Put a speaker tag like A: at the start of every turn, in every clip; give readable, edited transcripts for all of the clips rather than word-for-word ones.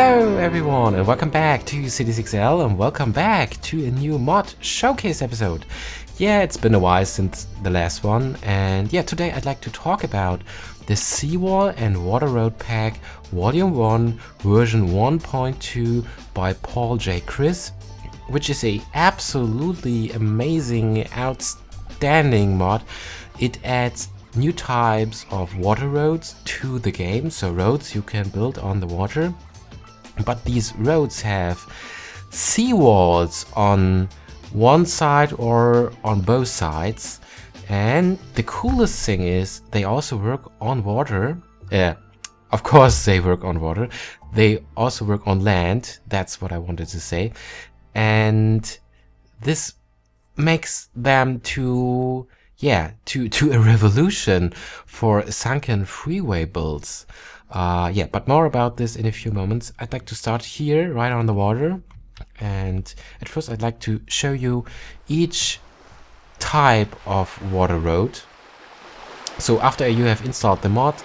A: Hello everyone and welcome back to City6L and welcome back to a new mod showcase episode. Yeah, it's been a while since the last one, and yeah, today I'd like to talk about the Seawall and WaterRoad Pack Volume 1 version 1.2 by PaulJChris, which is a absolutely amazing, outstanding mod. It adds new types of water roads to the game, so roads you can build on the water. But these roads have seawalls on one side or on both sides. And the coolest thing is they also work on water. Of course they work on water. They also work on land. That's what I wanted to say. And this makes them to a revolution for Sunken Freeway builds. But more about this in a few moments. I'd like to start here, right on the water. And at first I'd like to show you each type of water road. So after you have installed the mod,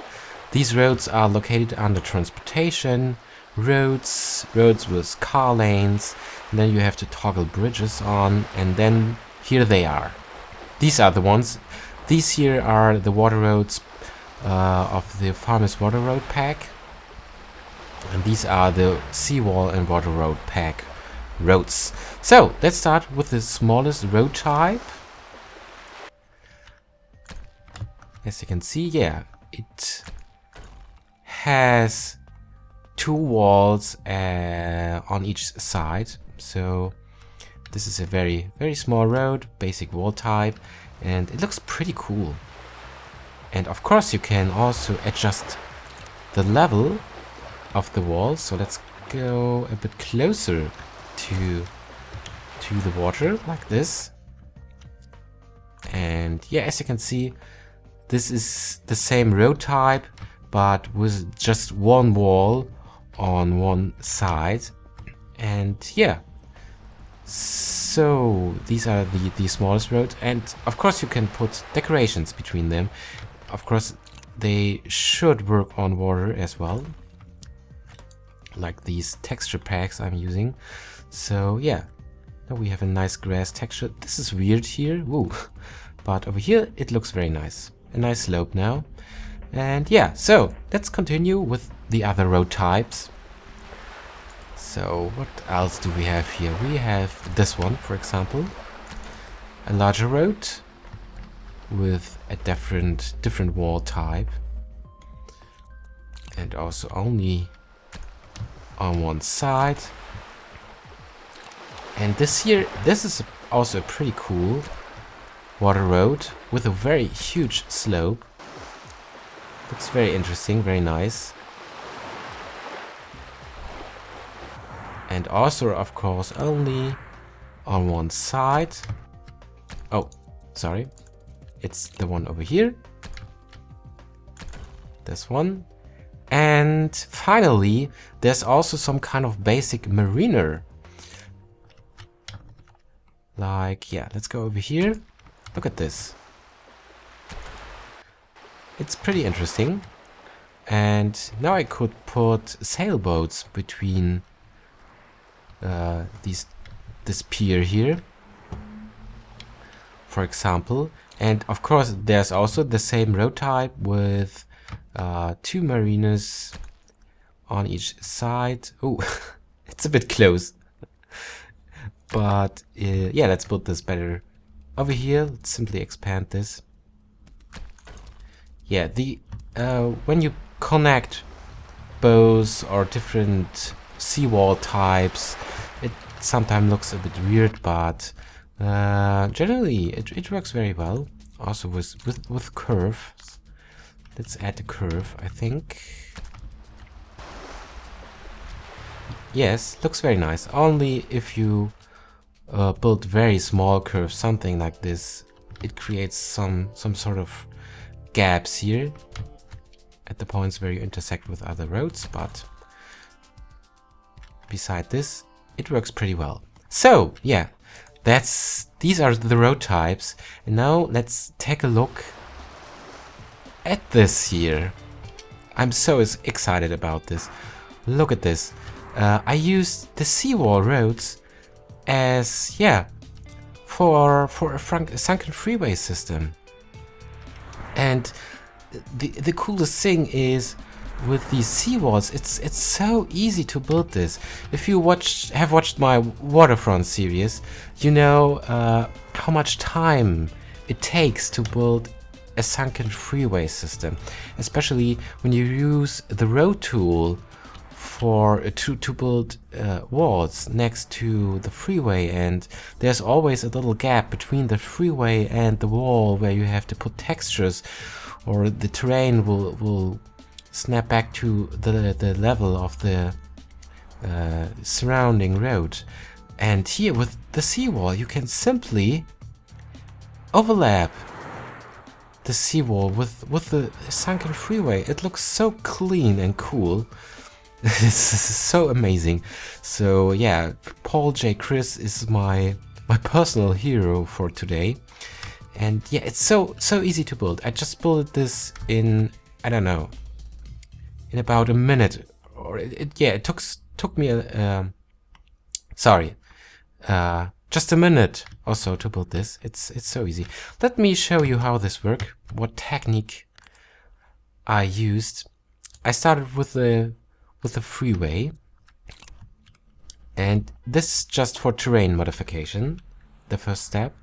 A: these roads are located under transportation, roads with car lanes, and then you have to toggle bridges on, and then here they are. These are the ones. These here are the water roads of the Farmers WaterRoad Pack, and these are the Seawall and WaterRoad Pack roads. So let's start with the smallest road type. As you can see, yeah, it has two walls on each side. So this is a very small road, basic wall type, and it looks pretty cool. And of course you can also adjust the level of the wall. So let's go a bit closer to the water, like this. And yeah, as you can see, this is the same road type, but with just one wall on one side. And yeah, so these are the smallest roads, and of course you can put decorations between them. Of course they should work on water as well, like these texture packs I'm using. So yeah, now we have a nice grass texture. This is weird here, woo, but over here it looks very nice. A nice slope now. And yeah, so let's continue with the other road types. So what else do we have here? We have this one, for example, a larger road with a different wall type, and also only on one side. And this is also a pretty cool water road with a very huge slope. Looks very interesting, very nice. And also, of course, only on one side. Oh, sorry. It's the one over here. This one. And finally, there's also some kind of basic marina. Like, yeah, let's go over here. Look at this. It's pretty interesting. And now I could put sailboats between this pier here, for example. And of course there's also the same road type with two marinas on each side. Oh, it's a bit close. But yeah, let's put this better over here. Let's simply expand this. Yeah, when you connect both or different seawall types, it sometimes looks a bit weird, but generally it works very well. Also with curves. Let's add a curve, I think. Yes, looks very nice. Only if you build very small curves, something like this, it creates some sort of gaps here at the points where you intersect with other roads, but beside this, it works pretty well. So yeah, these are the road types, and now let's take a look at this here. I'm so excited about this. Look at this. I used the Seawall Roads as, yeah, for a Sunken Freeway system. And the coolest thing is, with these seawalls, it's so easy to build this. If you have watched my Waterfront series, you know how much time it takes to build a Sunken Freeway system, especially when you use the road tool to build walls next to the freeway, and there's always a little gap between the freeway and the wall where you have to put textures, or the terrain will snap back to the level of the surrounding road. And here with the seawall, you can simply overlap the seawall with the Sunken Freeway. It looks so clean and cool. This is so amazing. So yeah, PaulJChris is my personal hero for today. And yeah, it's so easy to build. I just built this in, I don't know, in about a minute, or it took me just a minute or so to build this. It's so easy. Let me show you how this works, what technique I used. I started with the freeway, and this is just for terrain modification, the first step.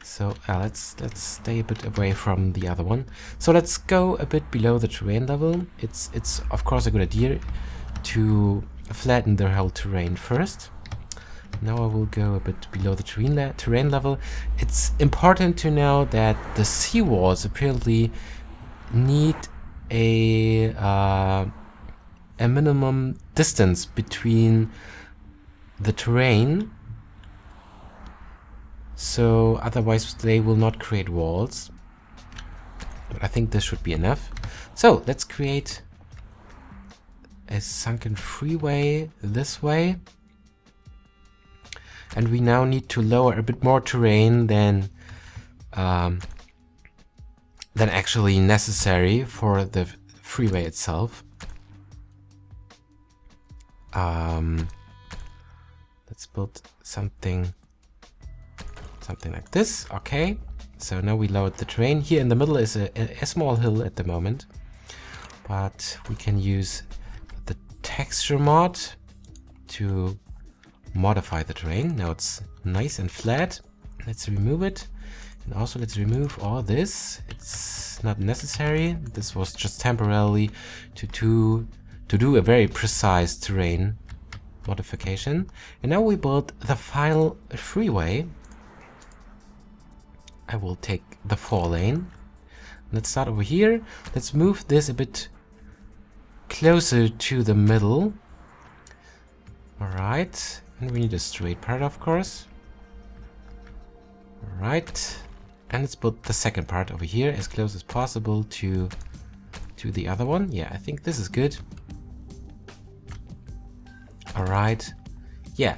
A: So let's stay a bit away from the other one. So let's go a bit below the terrain level. It's of course a good idea to flatten the whole terrain first. Now I will go a bit below the terrain level. It's important to know that the seawalls apparently need a minimum distance between the terrain, so otherwise they will not create walls. But I think this should be enough. So let's create a Sunken Freeway this way. And we now need to lower a bit more terrain than actually necessary for the freeway itself. Let's build something like this. Okay, so now we lowered the terrain. Here in the middle is a small hill at the moment, but we can use the texture mod to modify the terrain. Now it's nice and flat. Let's remove it, and also let's remove all this. It's not necessary. This was just temporarily to do a very precise terrain modification. And now we build the final freeway. I will take the 4-lane. Let's start over here. Let's move this a bit closer to the middle. Alright, and we need a straight part, of course. Alright, and let's put the second part over here as close as possible to the other one. Yeah, I think this is good. Alright, yeah,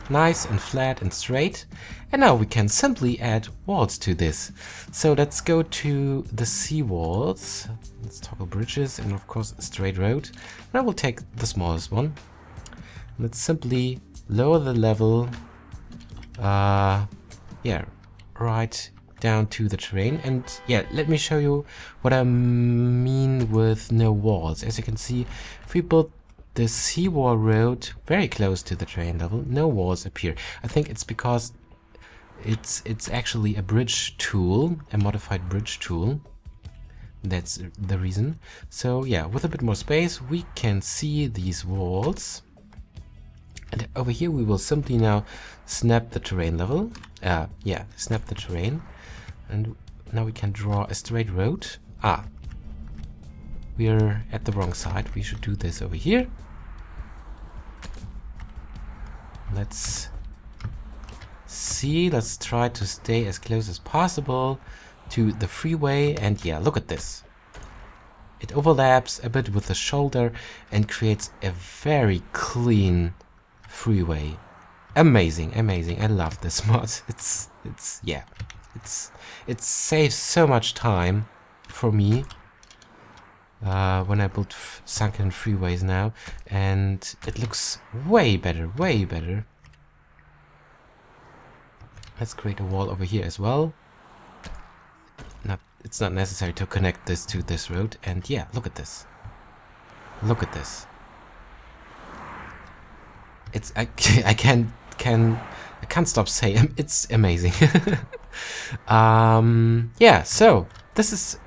A: nice and flat and straight. And now we can simply add walls to this. So let's go to the seawalls. Let's toggle bridges and of course a straight road. And I will take the smallest one. Let's simply lower the level, yeah, right down to the terrain. And yeah, let me show you what I mean with no walls. As you can see, if we build the Seawall Road very close to the terrain level, no walls appear. I think it's because it's actually a bridge tool, a modified bridge tool. That's the reason. So yeah, with a bit more space we can see these walls. And over here we will simply now snap the terrain level. Yeah, snap the terrain. And now we can draw a straight road. We're at the wrong side. We should do this over here. Let's see. Let's try to stay as close as possible to the freeway. And yeah, look at this. It overlaps a bit with the shoulder and creates a very clean freeway. Amazing, amazing. I love this mod. It saves so much time for me. when I built Sunken Freeways now, and it looks way better, way better. Let's create a wall over here as well. It's not necessary to connect this to this road, and yeah, look at this. Look at this. It's I can't stop saying it's amazing. Yeah, so this is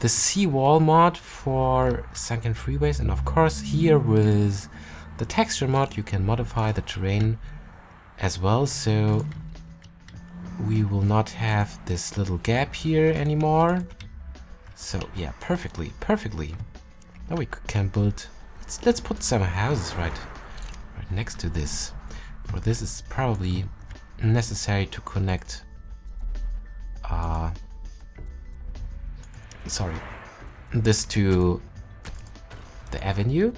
A: the Seawall mod for Sunken Freeways, and of course here with the texture mod you can modify the terrain as well, so we will not have this little gap here anymore. So yeah, perfectly. Now we can build. Let's put some houses right next to this. For this is probably necessary to connect. This to the avenue,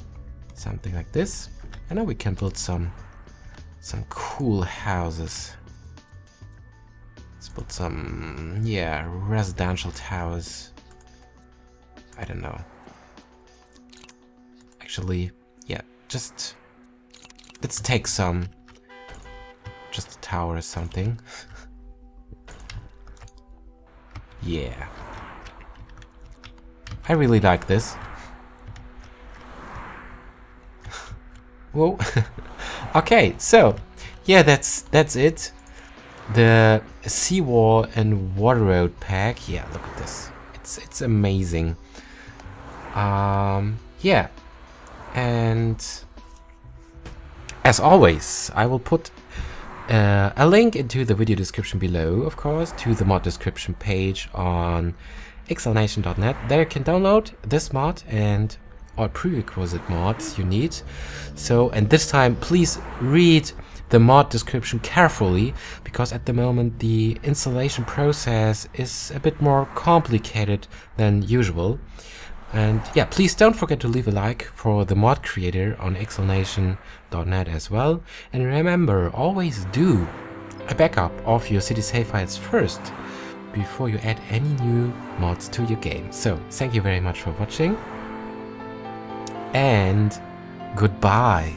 A: something like this. And now we can build some cool houses. Let's build some, yeah, residential towers. I don't know. Actually, yeah, just let's take some, just a tower or something. Yeah, I really like this. Whoa. Okay, so yeah, that's it. The Seawall and WaterRoad Pack. Yeah, look at this. It's amazing. Yeah, and as always, I will put a link into the video description below, of course, to the mod description page on xlnation.net. There you can download this mod and all prerequisite mods you need. So, and this time please read the mod description carefully, because at the moment the installation process is a bit more complicated than usual. And yeah, please don't forget to leave a like for the mod creator on xlnation.net as well. And remember, always do a backup of your city save files first before you add any new mods to your game. So thank you very much for watching, and goodbye.